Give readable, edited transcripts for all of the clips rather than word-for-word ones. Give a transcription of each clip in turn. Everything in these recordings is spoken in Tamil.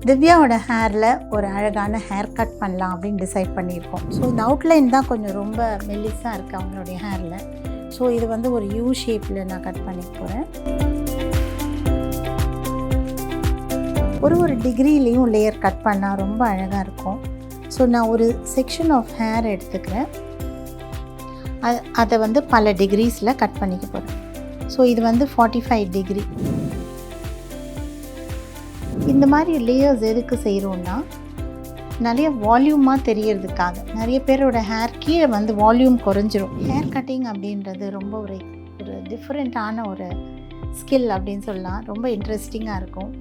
திவ்யாவோட ஹேரில் ஒரு அழகான ஹேர் கட் பண்ணலாம் அப்படின்னு டிசைட் பண்ணியிருக்கோம். ஸோ இந்த அவுட்லைன் தான் கொஞ்சம் ரொம்ப மெல்லிஸாக இருக்குது அவங்களுடைய ஹேரில். ஸோ இது வந்து ஒரு யூ ஷேப்பில் நான் கட் பண்ணிக்க போகிறேன். ஒரு டிகிரிலையும் லேயர் கட் பண்ணால் ரொம்ப அழகாக இருக்கும். ஸோ நான் ஒரு செக்ஷன் ஆஃப் ஹேர் எடுத்துக்கிறேன். அதை வந்து பல டிகிரிஸில் கட் பண்ணிக்க போகிறேன். ஸோ இது வந்து 45 டிகிரி. இந்த மாதிரி லேயர்ஸ் எதுக்கு செய்கிறோன்னா, நிறைய வால்யூமாக தெரியறதுக்காக. நிறைய பேரோட ஹேர் கீழே வந்து வால்யூம் குறைஞ்சிரும். ஹேர் கட்டிங் அப்படின்றது ரொம்ப ஒரு டிஃப்ரெண்ட்டான ஒரு ஸ்கில் அப்படின்னு சொல்லலாம். ரொம்ப இன்ட்ரெஸ்டிங்காக இருக்கும்.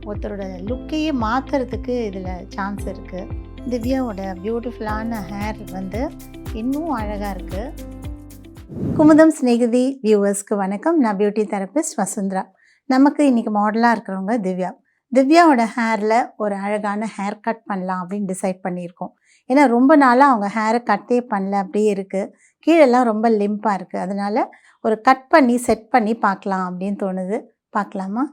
ஒருத்தரோட லுக்கையே மாற்றுறதுக்கு இதில் சான்ஸ் இருக்குது. திவ்யாவோட பியூட்டிஃபுல்லான ஹேர் வந்து இன்னும் அழகாக இருக்குது. குமுதம் ஸ்நேகிதி வியூவர்ஸ்க்கு வணக்கம். நான் பியூட்டி தெரபிஸ்ட் வசுந்தரா. நமக்கு இன்றைக்கி மாடலாக இருக்கிறவங்க திவ்யாவோட ஹேரில் ஒரு அழகான ஹேர் கட் பண்ணலாம் அப்படின்னு டிசைட் பண்ணியிருக்கோம். ஏன்னா ரொம்ப நாளாக அவங்க ஹேரை கட்டே பண்ணல, அப்படியே இருக்குது. கீழெல்லாம் ரொம்ப லிம்பாக இருக்குது. அதனால் ஒரு கட் பண்ணி செட் பண்ணி பார்க்கலாம் அப்படின்னு தோணுது. பார்க்கலாமா?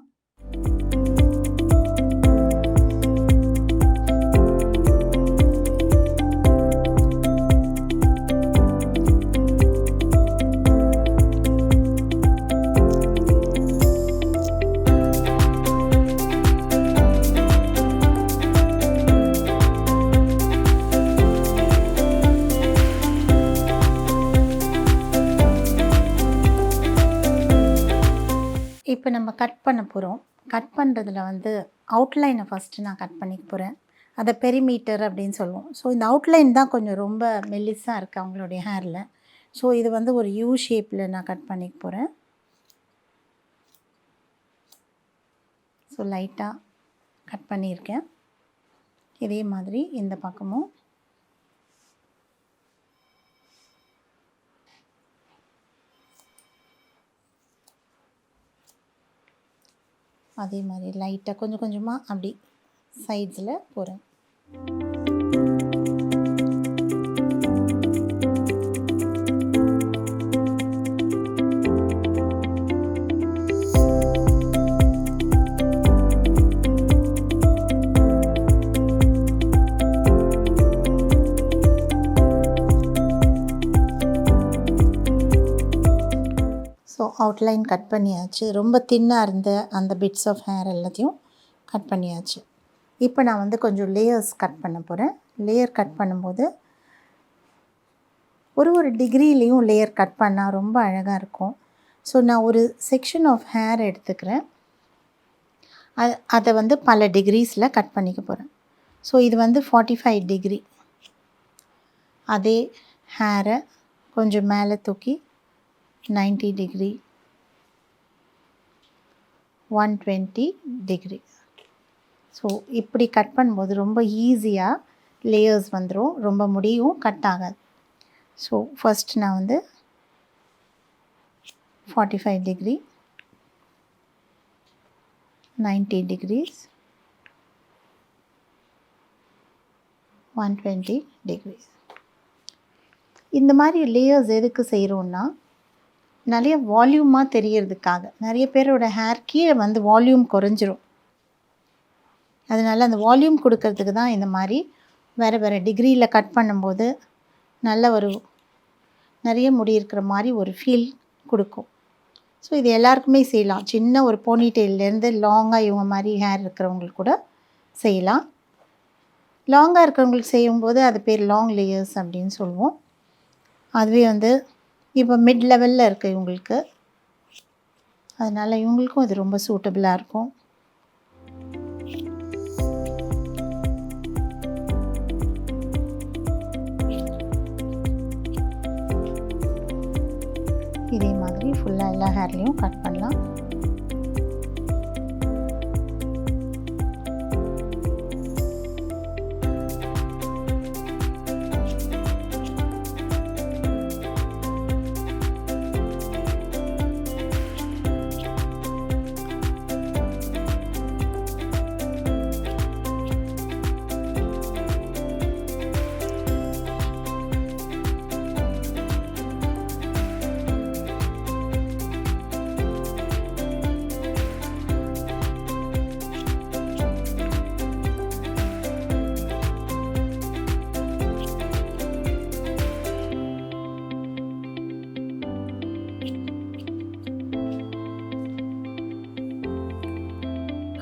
இப்போ நம்ம கட் பண்ண போகிறோம். கட் பண்ணுறதுல வந்து அவுட்லைனை ஃபஸ்ட்டு நான் கட் பண்ணிக்க போகிறேன். அதை பெரிமீட்டர் அப்படின்னு சொல்லுவோம். ஸோ இந்த அவுட்லைன் தான் கொஞ்சம் ரொம்ப மெல்லிஸாக இருக்குது அவங்களுடைய ஹேரில். ஸோ இது வந்து ஒரு யூ ஷேப்பில் நான் கட் பண்ணிக்க போகிறேன். ஸோ லைட்டாக கட் பண்ணியிருக்கேன். இதே மாதிரி இந்த பக்கமும் அதே மாதிரி லைட்டாக கொஞ்சம் கொஞ்சமாக அப்படி சைட்ஸில் போகிறேன். ஸோ அவுட்லைன் கட் பண்ணியாச்சு. ரொம்ப தின்னாக இருந்த அந்த பிட்ஸ் ஆஃப் ஹேர் எல்லாத்தையும் கட் பண்ணியாச்சு. இப்போ நான் வந்து கொஞ்சம் லேயர்ஸ் கட் பண்ண போகிறேன். லேயர் கட் பண்ணும்போது ஒரு டிகிரிலையும் லேயர் கட் பண்ணால் ரொம்ப அழகாக இருக்கும். ஸோ நான் ஒரு செக்ஷன் ஆஃப் ஹேர் எடுத்துக்கிறேன். அதை வந்து பல டிகிரிஸில் கட் பண்ணிக்க போகிறேன். ஸோ இது வந்து 45 டிகிரி. அதே ஹேரை கொஞ்சம் மேலே தூக்கி 90 டிகிரி, 120 டிகிரி. ஸோ இப்படி கட் பண்ணும்போது ரொம்ப ஈஸியாக லேயர்ஸ் வந்துடும். ரொம்ப முடியும் கட் ஆகாது. ஸோ ஃபஸ்ட் நான் வந்து 45 டிகிரி, 90 டிகிரிஸ், 120 டிகிரிஸ். இந்த மாதிரி லேயர்ஸ் எதுக்கு செய்கிறோன்னா, நிறைய வால்யூமாக தெரியறதுக்காக. நிறைய பேரோட ஹேர் கீழே வந்து வால்யூம் குறைஞ்சிரும். அதனால் அந்த வால்யூம் கொடுக்கறதுக்கு தான் இந்த மாதிரி வேறு டிகிரியில் கட் பண்ணும்போது நல்ல ஒரு நிறைய முடி இருக்கிற மாதிரி ஒரு ஃபீல் கொடுக்கும். ஸோ இது எல்லாருக்குமே செய்யலாம். சின்ன ஒரு போனிடெயிலேருந்து லாங்காக இவங்க மாதிரி ஹேர் இருக்கிறவங்களுக்கு கூட செய்யலாம். லாங்காக இருக்கிறவங்களுக்கு செய்யும்போது அது பேர் லாங் லேயர்ஸ் அப்படின்னு சொல்லுவோம். அதுவே வந்து இப்போ மிட் லெவலில் இருக்குது இவங்களுக்கு. அதனால் இவங்களுக்கும் அது ரொம்ப சூட்டபிளாக இருக்கும். இதே மாதிரி ஃபுல்லாக எல்லா ஹேர்லேயும் கட் பண்ணலாம்.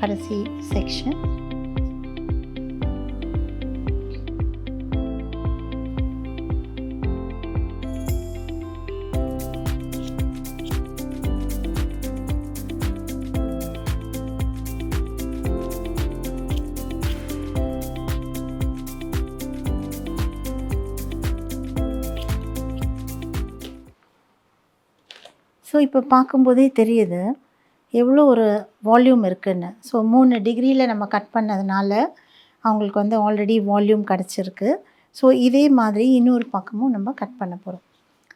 கடைசி செக்ஷன். ஸோ இப்போ பார்க்கும்போதே தெரியுது எவ்வளோ ஒரு வால்யூம் இருக்குதுன்னு. ஸோ 3 டிகிரியில் நம்ம கட் பண்ணதுனால அவங்களுக்கு வந்து ஆல்ரெடி வால்யூம் கிடச்சிருக்கு. ஸோ இதே மாதிரி இன்னொரு பக்கமும் நம்ம கட் பண்ண போகிறோம்.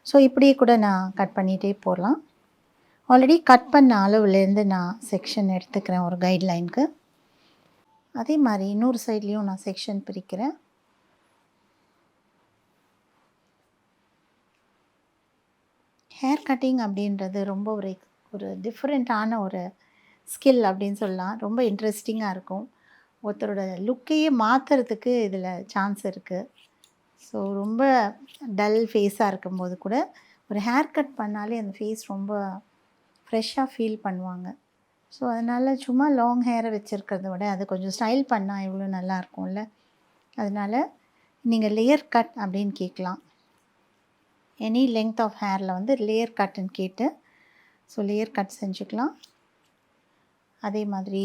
ஸோ இப்படியே கூட நான் கட் பண்ணிகிட்டே போகலாம். ஆல்ரெடி கட் பண்ண அளவுலேருந்து நான் செக்ஷன் எடுத்துக்கிறேன் ஒரு கைட்லைனுக்கு. அதே மாதிரி இன்னொரு சைட்லேயும் நான் செக்ஷன் பிரிக்கிறேன். ஹேர் கட்டிங் அப்படின்றது ரொம்ப ஒரு டிஃப்ரெண்ட்டான ஒரு ஸ்கில் அப்படின்னு சொல்லலாம். ரொம்ப இன்ட்ரெஸ்டிங்காக இருக்கும். ஒருத்தரோட லுக்கையே மாற்றுறதுக்கு இதில் சான்ஸ் இருக்குது. ஸோ ரொம்ப டல் ஃபேஸாக இருக்கும்போது கூட ஒரு ஹேர் கட் பண்ணாலே அந்த ஃபேஸ் ரொம்ப ஃப்ரெஷ்ஷாக ஃபீல் பண்ணுவாங்க. ஸோ அதனால் சும்மா லாங் ஹேரை வச்சுருக்கிறத விட அது கொஞ்சம் ஸ்டைல் பண்ணால் எவ்வளோ நல்லாயிருக்கும்ல. அதனால் நீங்கள் லேயர் கட் அப்படின்னு கேட்கலாம். எனி லெங்த் ஆஃப் ஹேரில் வந்து லேயர் கட்டுன்னு கேட்டு ஸோ லேயர் கட் செஞ்சுக்கலாம். அதே மாதிரி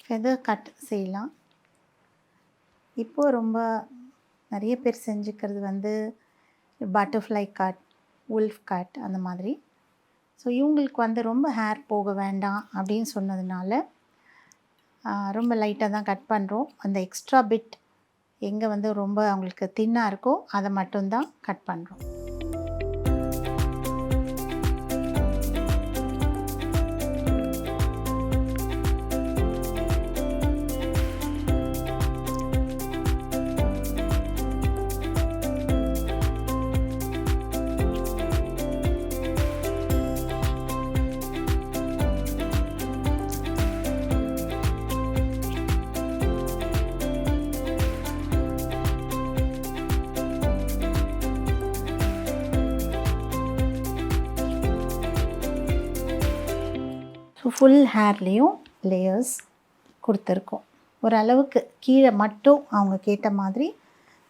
ஃபெதர் கட் செய்யலாம். இப்போது ரொம்ப நிறைய பேர் செஞ்சுக்கிறது வந்து பட்டர்ஃப்ளை கட், உல்ஃப் கட் அந்த மாதிரி. ஸோ இவங்களுக்கு வந்து ரொம்ப ஹேர் போக வேண்டாம் அப்படின்னு சொன்னதுனால ரொம்ப லைட்டாக தான் கட் பண்ணுறோம். அந்த எக்ஸ்ட்ரா பிட் எங்கே வந்து ரொம்ப அவங்களுக்கு தின்னாக இருக்கோ அதை மட்டும்தான் கட் பண்ணுறோம். ஸோ ஃபுல் ஹேர்லேயும் லேயர்ஸ் கொடுத்துருக்கோம். ஓரளவுக்கு கீழே மட்டும் அவங்க கேட்ட மாதிரி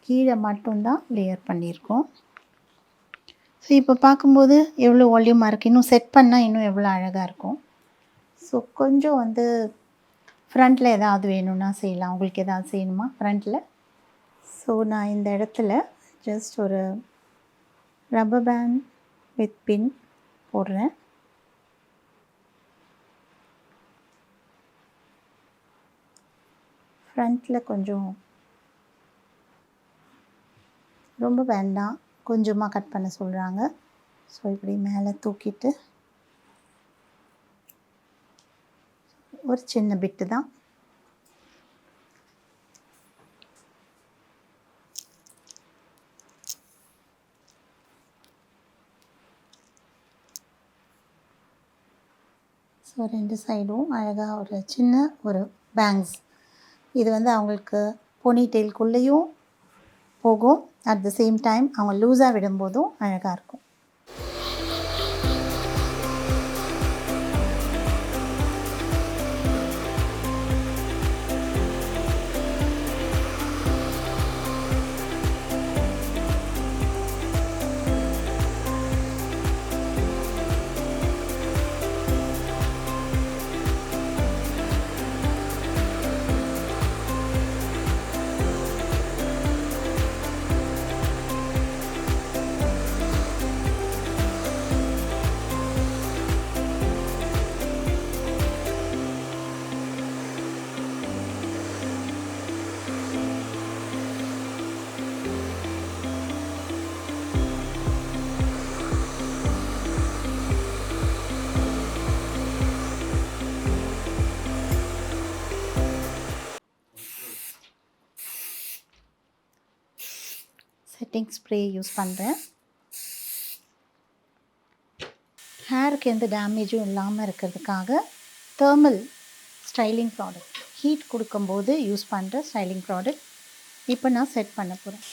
கீழே மட்டும்தான் லேயர் பண்ணியிருக்கோம். ஸோ இப்போ பார்க்கும்போது எவ்வளோ வால்யூமாக இருக்குது. இன்னும் செட் பண்ணால் இன்னும் எவ்வளோ அழகாக இருக்கும். ஸோ கொஞ்சம் வந்து ஃப்ரண்ட்டில் ஏதாவது வேணும்னா செய்யலாம். உங்களுக்கு ஏதாவது செய்யணுமா ஃப்ரண்ட்டில்? ஸோ நான் இந்த இடத்துல ஜஸ்ட் ஒரு ரப்பர் பேண்ட் வித் பின் போடுறேன். ஃப்ரண்ட்டில் கொஞ்சம் ரொம்ப வேண்டாம், கொஞ்சமாக கட் பண்ண சொல்கிறாங்க. ஸோ இப்படி மேலே தூக்கிட்டு ஒரு சின்ன பிட்டு தான். ஸோ 2 சைடும் அழகாக ஒரு சின்ன ஒரு பேங்க்ஸ். இது வந்து அவங்களுக்கு போனி டெயில்குள்ளேயும் போகும். அட் த சேம் டைம் அவங்க லூஸாக விடும்போதும் அழகாக இருக்கும். செட்டிங் ஸ்ப்ரே யூஸ் பண்ணுறேன். ஹேருக்கு எந்த டேமேஜும் இல்லாமல் இருக்கிறதுக்காக தெர்மல் ஸ்டைலிங் ப்ராடக்ட், ஹீட் கொடுக்கும்போது யூஸ் பண்ணுற ஸ்டைலிங் ப்ராடக்ட் இப்போ நான் செட் பண்ண போகிறேன்.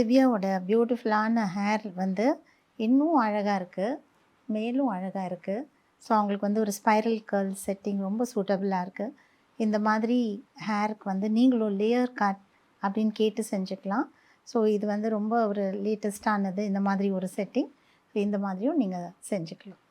திவ்யாவோட பியூட்டிஃபுல்லான ஹேர் வந்து இன்னும் அழகாக இருக்குது, மேலும் அழகாக இருக்குது. ஸோ அவங்களுக்கு வந்து ஒரு ஸ்பைரல் கர்ல் செட்டிங் ரொம்ப சூட்டபுளாக இருக்குது. இந்த மாதிரி ஹேருக்கு வந்து நீங்களும் லேயர் கட் அப்படின்னு கேட்டு செஞ்சுக்கலாம். ஸோ இது வந்து ரொம்ப ஒரு லேட்டஸ்ட்டானது இந்த மாதிரி ஒரு செட்டிங். இந்த மாதிரியும் நீங்கள் செஞ்சுக்கலாம்.